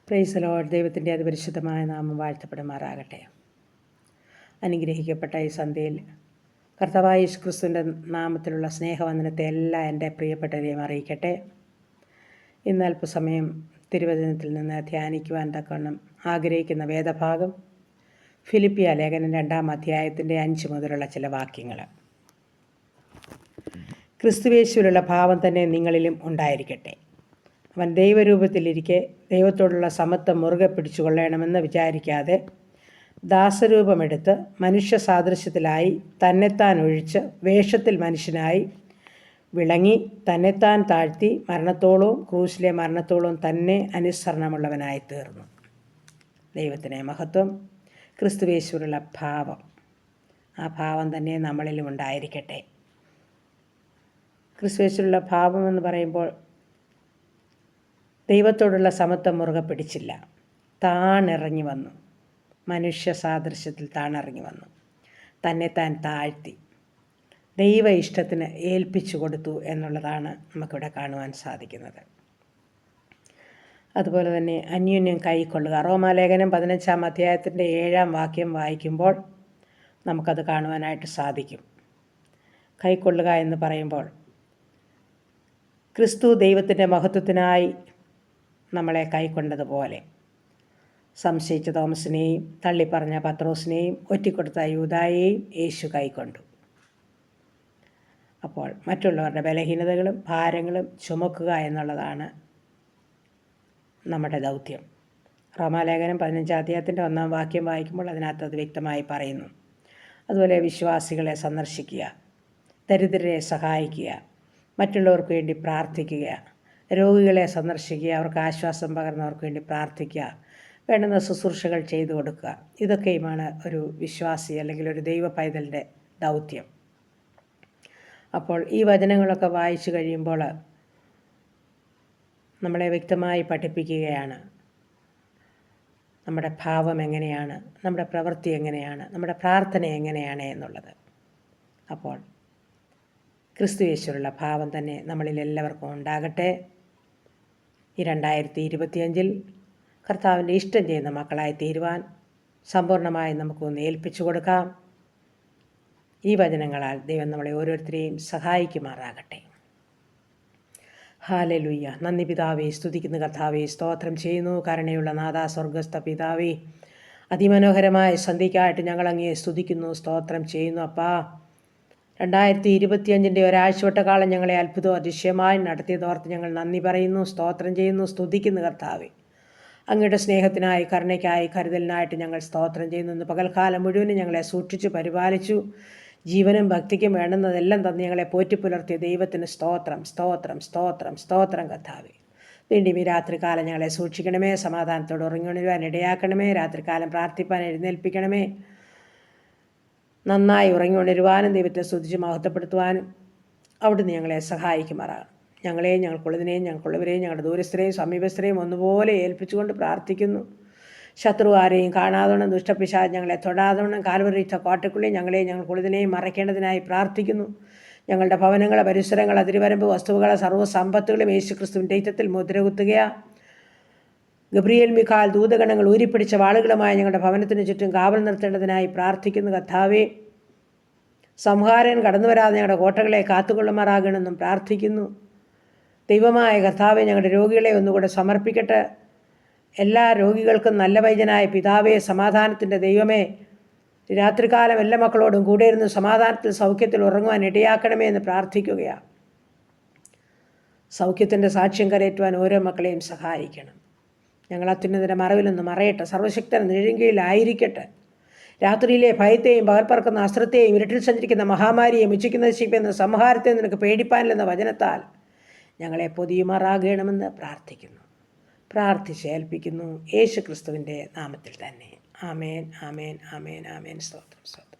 Praise Lord. ദൈവത്തിൻ്റെ അതിപരിശുദ്ധമായ നാമം വാഴ്ത്തപ്പെടുമാറാകട്ടെ. അനുഗ്രഹിക്കപ്പെട്ട ഈ സന്ധ്യയിൽ കർത്താവായ യേശു ക്രിസ്തുവിൻ്റെ നാമത്തിലുള്ള സ്നേഹവന്ദനത്തെ എല്ലാ എൻ്റെ പ്രിയപ്പെട്ടവരെയും അറിയിക്കട്ടെ. ഇന്ന് അല്പസമയം തിരുവചനത്തിൽ നിന്ന് ധ്യാനിക്കുവാൻ തക്കവണ്ണം ആഗ്രഹിക്കുന്ന വേദഭാഗം ഫിലിപ്പിയ ലേഖനം 2-ാം അധ്യായത്തിൻ്റെ 5 മുതലുള്ള ചില വാക്യങ്ങൾ. ക്രിസ്തുയേശുവിലുള്ള ഭാവം തന്നെ നിങ്ങളിലും ഉണ്ടായിരിക്കട്ടെ. അവൻ ദൈവരൂപത്തിലിരിക്കെ ദൈവത്തോടുള്ള സമത്വം മുറുകെ പിടിച്ചു കൊള്ളണമെന്ന് വിചാരിക്കാതെ ദാസരൂപമെടുത്ത് മനുഷ്യ സാദൃശ്യത്തിലായി തന്നെത്താൻ ഒഴിച്ച് വേഷത്തിൽ മനുഷ്യനായി വിളങ്ങി തന്നെത്താൻ താഴ്ത്തി മരണത്തോളവും ക്രൂശിലെ മരണത്തോളവും തന്നെ അനുസരണമുള്ളവനായി തീർന്നു. ദൈവത്തിനെ മഹത്വം. ക്രിസ്തുയേശുവിലുള്ള ഭാവം, ആ ഭാവം തന്നെ നമ്മളിലും ഉണ്ടായിരിക്കട്ടെ. ക്രിസ്തുയേശുവിലുള്ള ഭാവം എന്ന് പറയുമ്പോൾ ദൈവത്തോടുള്ള സമത്വം മുറുകെ പിടിച്ചില്ല, താണിറങ്ങി വന്നു, മനുഷ്യ സാദൃശ്യത്തിൽ താണിറങ്ങി വന്നു, തന്നെത്താൻ താഴ്ത്തി ദൈവ ഇഷ്ടത്തിന് ഏൽപ്പിച്ചു കൊടുത്തു എന്നുള്ളതാണ് നമുക്കിവിടെ കാണുവാൻ സാധിക്കുന്നത്. അതുപോലെ തന്നെ അന്യോന്യം കൈക്കൊള്ളുക. റോമാലേഖനം 15-ാം അധ്യായത്തിൻ്റെ 7-ാം വാക്യം വായിക്കുമ്പോൾ നമുക്കത് കാണുവാനായിട്ട് സാധിക്കും. കൈക്കൊള്ളുക എന്ന് പറയുമ്പോൾ ക്രിസ്തു ദൈവത്തിൻ്റെ മഹത്വത്തിനായി നമ്മളെ കൈക്കൊണ്ടതുപോലെ സംശയിച്ച തോമസിനെയും തള്ളിപ്പറഞ്ഞ പത്രോസിനെയും ഒറ്റിക്കൊടുത്ത യൂദായെയും യേശു കൈക്കൊണ്ടു. അപ്പോൾ മറ്റുള്ളവരുടെ ബലഹീനതകളും ഭാരങ്ങളും ചുമക്കുക എന്നുള്ളതാണ് നമ്മുടെ ദൗത്യം. റോമാലേഖനം 15-ാം അധ്യായത്തിൻ്റെ 1-ാം വാക്യം വായിക്കുമ്പോൾ അതിനകത്ത് അത് വ്യക്തമായി പറയുന്നു. അതുപോലെ വിശ്വാസികളെ സന്ദർശിക്കുക, ദരിദ്രരെ സഹായിക്കുക, മറ്റുള്ളവർക്ക് വേണ്ടി പ്രാർത്ഥിക്കുക, രോഗികളെ സന്ദർശിക്കുക, അവർക്ക് ആശ്വാസം പകർന്നവർക്ക് വേണ്ടി പ്രാർത്ഥിക്കുക, വേണ്ടുന്ന ശുശ്രൂഷകൾ ചെയ്തു കൊടുക്കുക. ഇതൊക്കെയുമാണ് ഒരു വിശ്വാസി അല്ലെങ്കിൽ ഒരു ദൈവ പൈതലിൻ്റെ ദൗത്യം. അപ്പോൾ ഈ വചനങ്ങളൊക്കെ വായിച്ചു കഴിയുമ്പോൾ നമ്മളെ വ്യക്തമായി പഠിപ്പിക്കുകയാണ് നമ്മുടെ ഭാവം എങ്ങനെയാണ്, നമ്മുടെ പ്രവൃത്തി എങ്ങനെയാണ്, നമ്മുടെ പ്രാർത്ഥന എങ്ങനെയാണ് എന്നുള്ളത്. അപ്പോൾ ക്രിസ്തുയേശുവിലുള്ള ഭാവം തന്നെ നമ്മളിൽ എല്ലാവർക്കും ഉണ്ടാകട്ടെ. ഈ 2025 കർത്താവിൻ്റെ ഇഷ്ടം ചെയ്യുന്ന മക്കളായി തീരുവാൻ സമ്പൂർണ്ണമായി നമുക്കൊന്ന് ഏൽപ്പിച്ചു കൊടുക്കാം. ഈ വചനങ്ങളാൽ ദൈവം നമ്മളെ ഓരോരുത്തരെയും സഹായിക്കുമാറാകട്ടെ. ഹല്ലേലൂയ. നന്ദി പിതാവേ, സ്തുതിക്കുന്ന കർത്താവേ, സ്തോത്രം ചെയ്യുന്നു. കരുണയുള്ള നാഥാ, സ്വർഗസ്ഥ പിതാവേ, അതിമനോഹരമായ സന്ധ്യയ്ക്കായിട്ട് ഞങ്ങൾ അങ്ങയെ സ്തുതിക്കുന്നു, സ്തോത്രം ചെയ്യുന്നു. അപ്പാ, 2025 ഒരാഴ്ചവട്ടക്കാലം ഞങ്ങളെ അത്ഭുതവും അതിശയമായി നടത്തിയതോർത്ത് ഞങ്ങൾ നന്ദി പറയുന്നു, സ്തോത്രം ചെയ്യുന്നു, സ്തുതിക്കുന്നു കർത്താവേ. അങ്ങയുടെ സ്നേഹത്തിനായി, കരുണയ്ക്കായി, കരുതലിനായിട്ട് ഞങ്ങൾ സ്തോത്രം ചെയ്യുന്നു. ഇന്ന് പകൽക്കാലം മുഴുവനും ഞങ്ങളെ സൂക്ഷിച്ചു പരിപാലിച്ചു, ജീവനും ഭക്തിക്കും വേണ്ടുന്നതെല്ലാം തന്ന് ഞങ്ങളെ പോറ്റിപ്പുലർത്തിയ ദൈവത്തിന് സ്തോത്രം, സ്തോത്രം, സ്തോത്രം, സ്തോത്രം കർത്താവേ. വീണ്ടും ഈ രാത്രികാലം ഞങ്ങളെ സൂക്ഷിക്കണമേ, സമാധാനത്തോടെ ഉറങ്ങുവാൻ ഇടയാക്കണമേ, രാത്രികാലം പ്രാർത്ഥിപ്പാൻ എഴുന്നേൽപ്പിക്കണമേ, നന്നായി ഉറങ്ങിയുണരുവാനും ദൈവത്തെ സ്തുതിച്ച് മഹത്വപ്പെടുത്തുവാനും അവിടുന്ന് ഞങ്ങളെ സഹായിക്കുമാറാണ്. ഞങ്ങളെയും ഞങ്ങൾക്കുള്ളതിനെയും ഞങ്ങൾക്കുള്ളവരെയും ഞങ്ങളുടെ ദൂരസ്ഥരെയും സമീപസ്ഥരെയും ഒന്നുപോലെ ഏൽപ്പിച്ചുകൊണ്ട് പ്രാർത്ഥിക്കുന്നു. ശത്രു ആരെയും കാണാതോണം, ദുഷ്ടപിശാച് ഞങ്ങളെ തൊടാതോണം, കാൽവരിച്ച കോട്ടയ്ക്കുള്ളിൽ ഞങ്ങളെയും ഞങ്ങൾക്കുള്ളതിനെയും മറയ്ക്കേണ്ടതിനായി പ്രാർത്ഥിക്കുന്നു. ഞങ്ങളുടെ ഭവനങ്ങളെ, പരിസരങ്ങൾ, അതിരുവരമ്പ്, വസ്തുക്കളെ, സർവ്വസമ്പത്തുകളും യേശുക്രിസ്തുവിൻ്റെ രക്തത്തിൽ മുദ്രകുത്തുകയാണ്. ഗബ്രിയേൽ മിഖാൽ ദൂതഗണങ്ങൾ ഊരിപ്പിടിച്ച വാളുകളുമായി ഞങ്ങളുടെ ഭവനത്തിന് ചുറ്റും കാവൽ നിർത്തേണ്ടതിനായി പ്രാർത്ഥിക്കുന്നു കർത്താവേ. സംഹാരൻ കടന്നു വരാതെ ഞങ്ങളുടെ കോട്ടകളെ കാത്തുകൊള്ളുമാറാകണമെന്നും പ്രാർത്ഥിക്കുന്നു. ദൈവമായ കർത്താവെ, ഞങ്ങളുടെ രോഗികളെ ഒന്നുകൂടെ സമർപ്പിക്കട്ടെ. എല്ലാ രോഗികൾക്കും നല്ല വൈദ്യനായ പിതാവേ, സമാധാനത്തിൻ്റെ ദൈവമേ, രാത്രികാലം എല്ലാ മക്കളോടും കൂടെ ഇരുന്ന് സമാധാനത്തിൽ സൗഖ്യത്തിൽ ഉറങ്ങുവാൻ ഇടയാക്കണമേ എന്ന് പ്രാർത്ഥിക്കുകയാണ്. സൗഖ്യത്തിൻ്റെ സാക്ഷ്യം കരയറ്റുവാൻ ഓരോ മക്കളെയും സഹായിക്കണം. ഞങ്ങൾ അത്യുന്നതിൻ്റെ മറവിലൊന്ന് മറയട്ടെ, സർവശക്തൻ നിഴങ്കിലായിരിക്കട്ടെ. രാത്രിയിലെ ഭയത്തെയും പകൽപ്പറക്കുന്ന അസ്ത്രത്തെയും ഇരുട്ടിൽ സഞ്ചരിക്കുന്ന മഹാമാരിയെയും ഉച്ചയ്ക്ക് നശിപ്പിക്കുന്ന സംഹാരത്തെയും നിനക്ക് പേടിപ്പാനില്ലെന്ന വചനത്താൽ ഞങ്ങളെ പൊതിയുമാറാകണമെന്ന് പ്രാർത്ഥിക്കുന്നു, പ്രാർത്ഥിച്ചേൽപ്പിക്കുന്നു യേശു ക്രിസ്തുവിൻ്റെ നാമത്തിൽ തന്നെ. ആമേൻ, ആമേൻ, ആമേൻ, ആമേൻ. സ്തോത്രം, സ്തോത്രം.